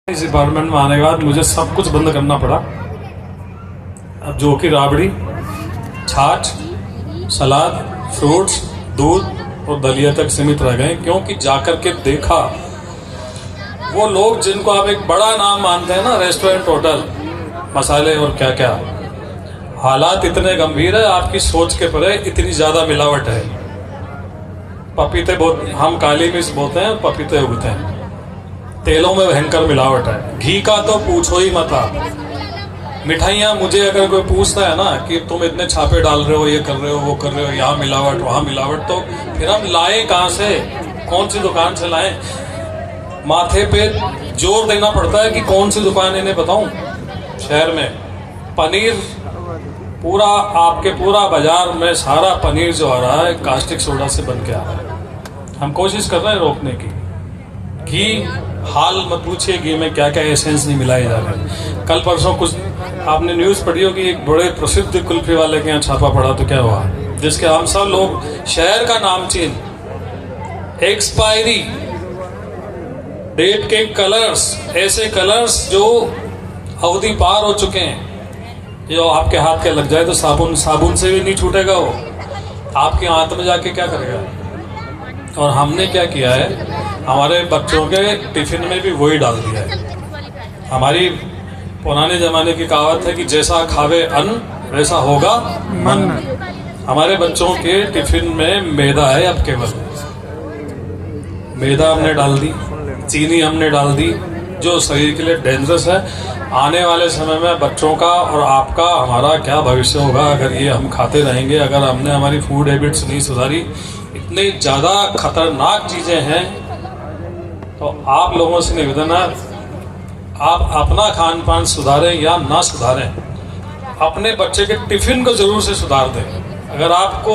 इस डिपार्टमेंट में आने के बाद मुझे सब कुछ बंद करना पड़ा। अब जो कि राबड़ी, छाछ, सलाद, फ्रूट्स, दूध और दलिया तक सीमित रह गए, क्योंकि जाकर के देखा वो लोग जिनको आप एक बड़ा नाम मानते हैं ना, रेस्टोरेंट, होटल, मसाले और क्या क्या, हालात इतने गंभीर है, आपकी सोच के परे इतनी ज्यादा मिलावट है। पपीते बहुत, हम काली मिर्च बोते हैं, पपीते उगते हैं, तेलों में भयंकर मिलावट है। घी का तो पूछो ही मत आप। मिठाइयाँ, मुझे अगर कोई पूछता है ना कि तुम इतने छापे डाल रहे हो, ये कर रहे हो, वो कर रहे हो, यहाँ मिलावट वहाँ मिलावट, तो फिर हम लाएं कहाँ से, कौन सी दुकान से लाएं? माथे पे जोर देना पड़ता है कि कौन सी दुकान इन्हें बताऊं। शहर में पनीर पूरा, आपके पूरा बाजार में सारा पनीर जो आ रहा है कास्टिक सोडा से बन के आ रहा है। हम कोशिश कर रहे हैं रोकने की। घी, हाल मत पूछिए घी में क्या क्या एसेंस नहीं मिलाए जा रहे। कल परसों कुछ आपने न्यूज़ पढ़ी हो कि एक बड़े प्रसिद्ध कुल्फी वाले के यहाँ छापा पड़ा, तो क्या हुआ, जिसके हम सब लोग शहर का नामचीन, एक्सपायरी डेट के कलर्स, ऐसे कलर्स जो अवधि पार हो चुके हैं, जो आपके हाथ के लग जाए तो साबुन से भी नहीं छूटेगा, वो आपके हाथ में जाके क्या करेगा। और हमने क्या किया है, हमारे बच्चों के टिफिन में भी वही डाल दिया है। हमारी पुराने जमाने की कहावत है कि जैसा खावे अन्न वैसा होगा मन। हमारे बच्चों के टिफिन में मैदा है, अब केवल मैदा हमने डाल दी, चीनी हमने डाल दी, जो शरीर के लिए डेंजरस है। आने वाले समय में बच्चों का और आपका, हमारा क्या भविष्य होगा अगर ये हम खाते रहेंगे, अगर हमने हमारी फूड हैबिट्स नहीं सुधारी। इतनी ज़्यादा खतरनाक चीज़ें हैं। तो आप लोगों से निवेदन है, आप अपना खान पान सुधारें या ना सुधारें, अपने बच्चे के टिफिन को जरूर से सुधार दें। अगर आपको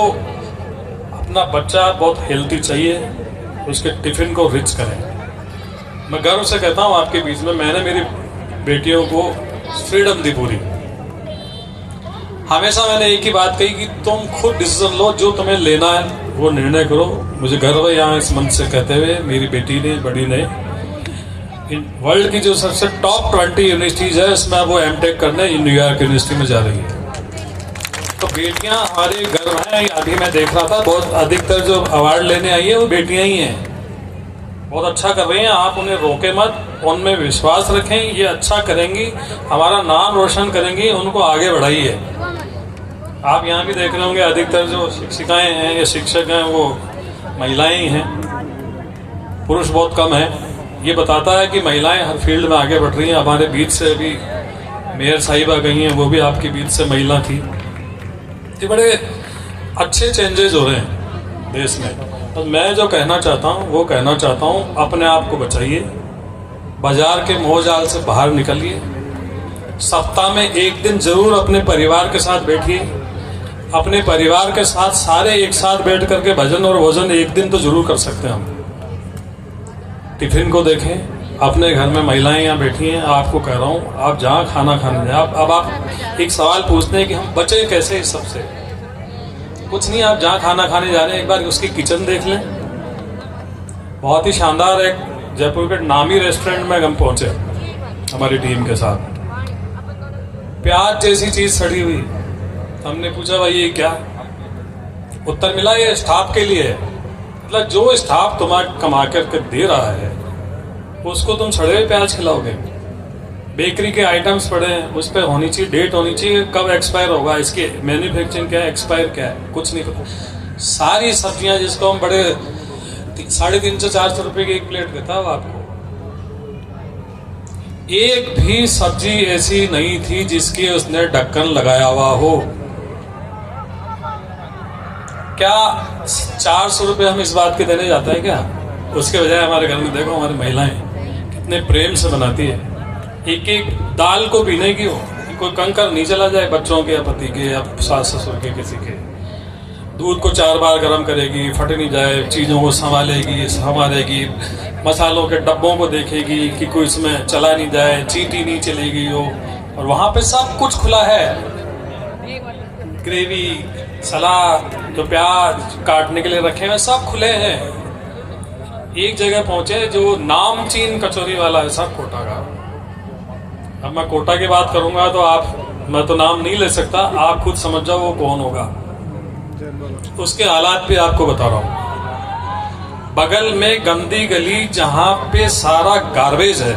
अपना बच्चा बहुत हेल्थी चाहिए तो उसके टिफिन को रिच करें। मैं गर्व से कहता हूँ आपके बीच में, मैंने मेरी बेटियों को फ्रीडम दी पूरी। हमेशा मैंने एक ही बात कही कि तुम खुद डिसीजन लो, जो तुम्हें लेना है वो निर्णय करो। मुझे गर्व है यहाँ इस मंच से कहते हुए, मेरी बेटी ने, बड़ी ने, वर्ल्ड की जो सबसे टॉप 20 यूनिवर्सिटीज है उसमें वो एमटेक करने न्यूयॉर्क यूनिवर्सिटी में जा रही है। तो बेटियां हमारे गर्व हैं। अभी मैं देख रहा था, बहुत अधिकतर जो अवार्ड लेने आई है वो बेटियां ही हैं। बहुत अच्छा कर रही हैं, आप उन्हें रोके मत, उनमें विश्वास रखें, ये अच्छा करेंगी, हमारा नाम रोशन करेंगी, उनको आगे बढ़ाइए। आप यहाँ भी देख रहे होंगे अधिकतर जो शिक्षिकाएं हैं या शिक्षक हैं वो महिलाएं ही हैं, पुरुष बहुत कम हैं। ये बताता है कि महिलाएं हर फील्ड में आगे बढ़ रही हैं। हमारे बीच से अभी मेयर साहिबा गई हैं, वो भी आपके बीच से महिला थी। ये बड़े अच्छे चेंजेस हो रहे हैं देश में। तो मैं जो कहना चाहता हूँ वो कहना चाहता हूँ, अपने आप को बचाइए, बाजार के मोहजाल से बाहर निकलिए, सप्ताह में एक दिन जरूर अपने परिवार के साथ बैठिए, अपने परिवार के साथ सारे एक साथ बैठ करके भजन और भोजन एक दिन तो जरूर कर सकते हैं हम। टिफिन को देखें, अपने घर में महिलाएं यहाँ बैठी हैं, आपको कह रहा हूँ, आप जहाँ खाना खाने जाए, अब आप एक सवाल पूछते हैं कि हम बचे कैसे इस सबसे। कुछ नहीं, आप जहाँ खाना खाने जा रहे हैं एक बार उसकी किचन देख लें। बहुत ही शानदार एक जयपुर के नामी रेस्टोरेंट में हम पहुंचे हमारी टीम के साथ, प्याज जैसी चीज सड़ी हुई। हमने पूछा भाई ये क्या, उत्तर मिला ये स्टाफ के लिए है। मतलब जो स्टाफ तुम्हारा कमा करके दे रहा है उसको तुम सड़े हुए प्याज खिलाओगे। बेकरी के आइटम्स पड़े हैं, उस पर होनी चाहिए, डेट होनी चाहिए, कब एक्सपायर होगा, इसकी मैन्युफैक्चरिंग क्या है, एक्सपायर क्या है, कुछ नहीं पता। सारी सब्जियां जिसको हम बड़े 350-400 रुपए की एक प्लेट देता है आपको, एक भी सब्जी ऐसी नहीं थी जिसकी उसने ढक्कन लगाया हुआ हो। क्या 400 रुपए हम इस बात के देने जाते हैं क्या? उसके बजाय हमारे घर में देखो हमारी महिलाएं कितने प्रेम से बनाती है। एक एक दाल को पीने की हो, कोई कंकर नहीं चला जाए बच्चों के या पति के या सास ससुर के, किसी के। दूध को 4 बार गर्म करेगी, फट नहीं जाए, चीज़ों को संभालेगी, मसालों के डब्बों को देखेगी कि कोई इसमें चला नहीं जाए, चींटी नहीं चलेगी हो। और वहाँ पे सब कुछ खुला है, ग्रेवी, सलाद, जो प्याज काटने के लिए रखे हैं सब खुले हैं। एक जगह पहुंचे जो नामचीन कचौरी वाला है, सब कोटा का, अब मैं कोटा की बात करूंगा तो मैं तो नाम नहीं ले सकता, आप खुद समझ जाओ वो कौन होगा। उसके हालात पे आपको बता रहा हूं। बगल में गंदी गली जहां पे सारा गार्बेज है,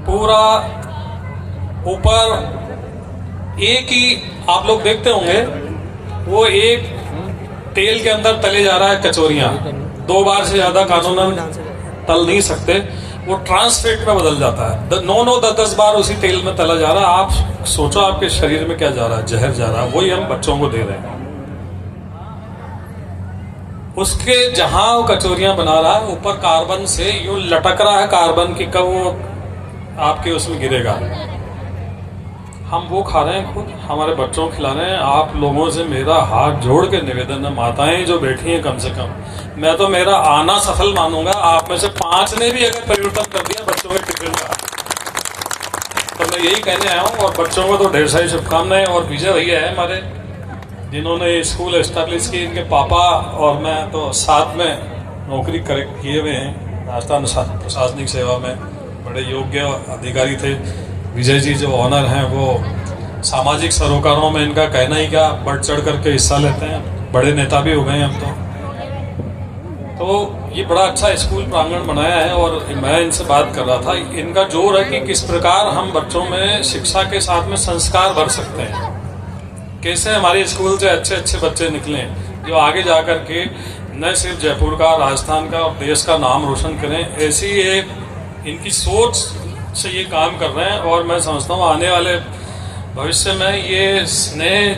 पूरा ऊपर एक ही आप लोग देखते होंगे, वो एक तेल के अंदर तले जा रहा है कचौरियां, 2 बार से ज्यादा कानूनन तल नहीं सकते, वो ट्रांसफेट में बदल जाता है। 9-10 बार उसी तेल में तला जा रहा है। आप सोचो आपके शरीर में क्या जा रहा है, जहर जा रहा है, वही हम बच्चों को दे रहे हैं। उसके जहां वो कचौरियां बना रहा है, ऊपर कार्बन से यूं लटक रहा है कार्बन की, कब वो आपके उसमें गिरेगा। हम वो खा रहे हैं, खुद हमारे बच्चों को खिला रहे हैं। आप लोगों से मेरा हाथ जोड़ के निवेदन है, माताएं जो बैठी हैं, कम से कम मैं तो मेरा आना सफल मानूंगा। आप में से 5 ने भी अगर परिवर्तन कर दिया बच्चों के टिफिन का, तो मैं यही कहने आया हूँ। और बच्चों को तो ढेर सारी शुभकामनाएं। और विजय भैया है हमारे, जिन्होंने स्कूल एस्टेब्लिश की, इनके पापा और मैं तो साथ में नौकरी किए हुए हैं राजस्थान प्रशासनिक सेवा में, बड़े योग्य अधिकारी थे। विजय जी जो ऑनर हैं, वो सामाजिक सरोकारों में इनका कहना ही क्या, बढ़ चढ़ करके हिस्सा लेते हैं, बड़े नेता भी हो गए हैं अब तो ये बड़ा अच्छा स्कूल प्रांगण बनाया है। और मैं इनसे बात कर रहा था, इनका जोर है कि किस प्रकार हम बच्चों में शिक्षा के साथ में संस्कार भर सकते हैं, कैसे हमारे स्कूल से अच्छे अच्छे बच्चे निकलें जो आगे जाकर के न सिर्फ जयपुर का, राजस्थान का और देश का नाम रोशन करें। ऐसी एक इनकी सोच से ये काम कर रहे हैं। और मैं समझता हूँ आने वाले भविष्य में ये स्नेह